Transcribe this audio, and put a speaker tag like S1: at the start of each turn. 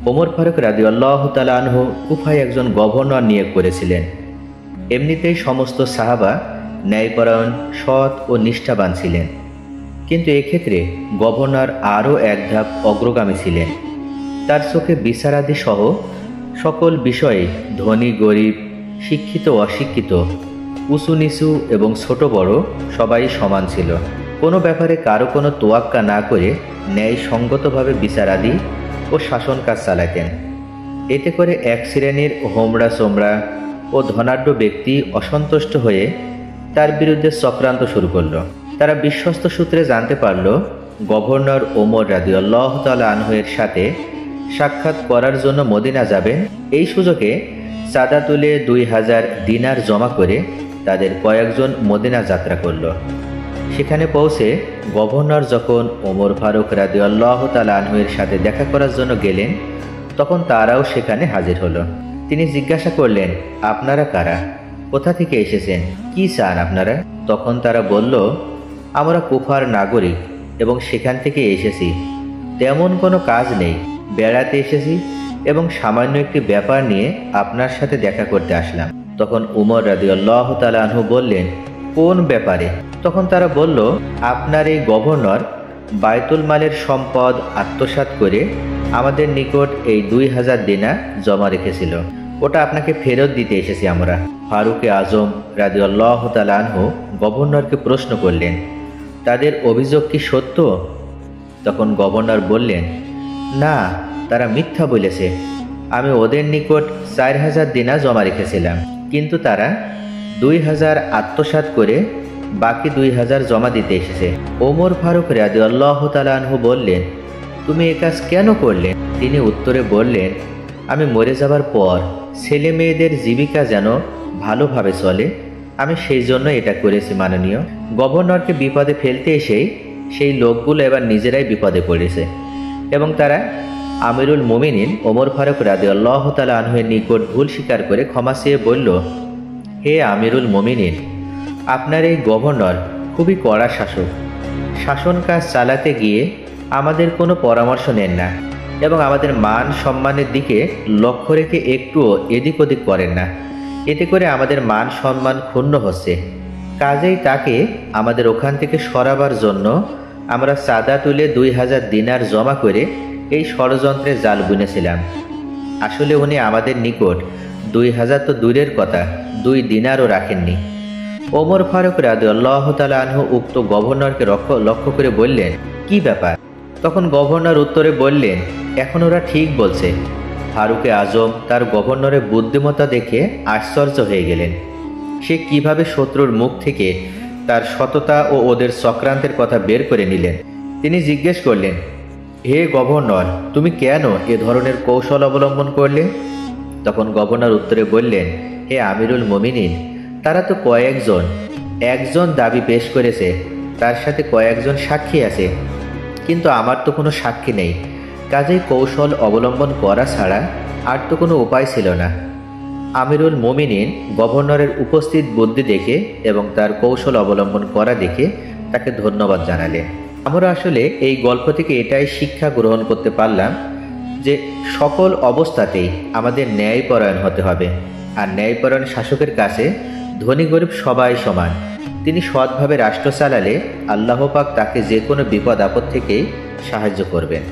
S1: ওমর ফারুক রাদিয়াল্লাহু তাআলা আনহু কুফায় একজন গভর্নর নিয়োগ করেছিলেন। এমনিতেই সমস্ত সাহাবা ন্যায়পরায়ণ, সৎ ও নিষ্ঠাবান ছিলেন, কিন্তু এক্ষেত্রে গভর্নর আরও এক ধাপ অগ্রগামী ছিলেন। তার চোখে বিচারাদি সহ সকল বিষয়ে ধনী গরিব, শিক্ষিত অশিক্ষিত, উঁচু নিচু এবং ছোট বড় সবাই সমান ছিল। কোনো ব্যাপারে কারো কোনো তোয়াক্কা না করে ন্যায়সঙ্গতভাবে বিচারাদি ও শাসন কাজ চালাতেন। এতে করে এক শ্রেণীর হোমরা চোমরা ও ধনাঢ্য ব্যক্তি অসন্তুষ্ট হয়ে তার বিরুদ্ধে চক্রান্ত শুরু করল। তারা বিশ্বস্ত সূত্রে জানতে পারল গভর্নর ওমর রাদিয়াল্লাহু তাআলা আনহু এর সাথে সাক্ষাৎ করার জন্য মদিনা যাবেন। এই সুযোগে চাঁদা তুলে 2000 দিনার জমা করে তাদের কয়েকজন মদিনা যাত্রা করল। সেখানে পৌঁছে গভর্নর যখন ওমর ফারুক রাদিয়াল্লাহু তাআলা আনহু এর সাথে দেখা করার জন্য গেলেন, তখন তারাও সেখানে হাজির হলো। তিনি জিজ্ঞাসা করলেন, আপনারা কারা? কোথা থেকে এসেছেন? কি চান আপনারা? তখন তারা বলল, আমরা কুফার নাগরিক এবং সেখান থেকে এসেছি। তেমন কোনো কাজ নেই, বেড়াতে এসেছি এবং সামান্য একটি ব্যাপার নিয়ে আপনার সাথে দেখা করতে আসলাম। তখন উমর রাদিয়াল্লাহু তাআলা আনহু বললেন, কোন ব্যাপারে? তখন তারা বলল, আপনার এই গভর্নর বায়তুল মালের সম্পদ আত্মসাৎ করে আমাদের নিকট এই 2000 দিনার জমা রেখেছিল, ওটা আপনাকে ফেরত দিতে এসেছি আমরা। ফারুকে আজম রাদিয়াল্লাহু তাআলা আনহু গভর্নরকে প্রশ্ন করলেন, তাদের অভিযোগ কি সত্য? তখন গভর্নর বললেন, না, তারা মিথ্যা বলেছে। আমি ওদের নিকট 4000 দিনার জমা রেখেছিলাম, কিন্তু তারা 2000 আত্মসাৎ করে বাকি 2000 জমা দিতে এসেছে। ওমর ফারুক রাদিয়াল্লাহু তাআলা আনহু বললেন, তুমি এ কাজ কেন করলে? তিনি উত্তরে বললেন, আমি মরে যাবার পর ছেলে মেয়েদের জীবিকা যেন ভালোভাবে চলে, আমি সেই জন্য এটা করেছি মাননীয়। গভর্নরকে বিপদে ফেলতে এসেই সেই লোকগুলো এবার নিজেরাই বিপদে পড়েছে এবং তারা আমিরুল মুমিনিন ওমর ফারুক রাদিয়াল্লাহু তাআলা আনহুর নিকট ভুল স্বীকার করে ক্ষমা চেয়ে বলল, হে আমিরুল মুমিনিন, আপনার এই গভর্নর খুবই কড়া শাসক। শাসন কাজ চালাতে গিয়ে আমাদের কোনো পরামর্শ নেন না এবং আমাদের মান সম্মানের দিকে লক্ষ্য রেখে একটুও এদিক ওদিক করেন না। এতে করে আমাদের মান সম্মান ক্ষুণ্ণ হচ্ছে। কাজেই তাকে আমাদের ওখান থেকে সরাবার জন্য আমরা চাঁদা তুলে 2000 দিনার জমা করে এই ষড়যন্ত্রে জাল বুনেছিলাম। আসলে উনি আমাদের নিকট 2000 তো দূরের কথা, 2 দিনারও রাখেননি। ওমর ফারুক রাদিয়াল্লাহু তাআলা আনহু উক্ত গভর্নরকে লক্ষ্য করে বললেন, কি ব্যাপার? তখন গভর্নর উত্তরে বললেন, এখন ওরা ঠিক বলছে। ফারুকে আজম তার গভর্নরের বুদ্ধিমত্তা দেখে আশ্চর্য হয়ে গেলেন। সে কিভাবে শত্রুর মুখ থেকে তার সততা ও ওদের চক্রান্তের কথা বের করে নিলেন। তিনি জিজ্ঞেস করলেন, হে গভর্নর, তুমি কেন এ ধরনের কৌশল অবলম্বন করলে? তখন গভর্নর উত্তরে বললেন, হে আমিরুল মুমিনিন, তারা তো কয়েকজন, একজন দাবি পেশ করেছে, তার সাথে কয়েকজন সাক্ষী আছে, কিন্তু আমার তো কোনো সাক্ষী নেই। কাজেই কৌশল অবলম্বন করা ছাড়া আর তো কোনো উপায় ছিল না। আমিরুল মুমিনিন গভর্নরের উপস্থিত বুদ্ধি দেখে এবং তার কৌশল অবলম্বন করা দেখে তাকে ধন্যবাদ জানালেন। আমরা আসলে এই গল্প থেকে এটাই শিক্ষা গ্রহণ করতে পারলাম যে সকল অবস্থাতেই আমাদের ন্যায়পরায়ণ হতে হবে। আর ন্যায়পরায়ণ শাসকের কাছে ধনী গরিব সবাই সমান। তিনি সৎভাবে রাষ্ট্র চালালে আল্লাহ পাক তাকে যে কোনো বিপদ আপদ থেকেই সাহায্য করবেন।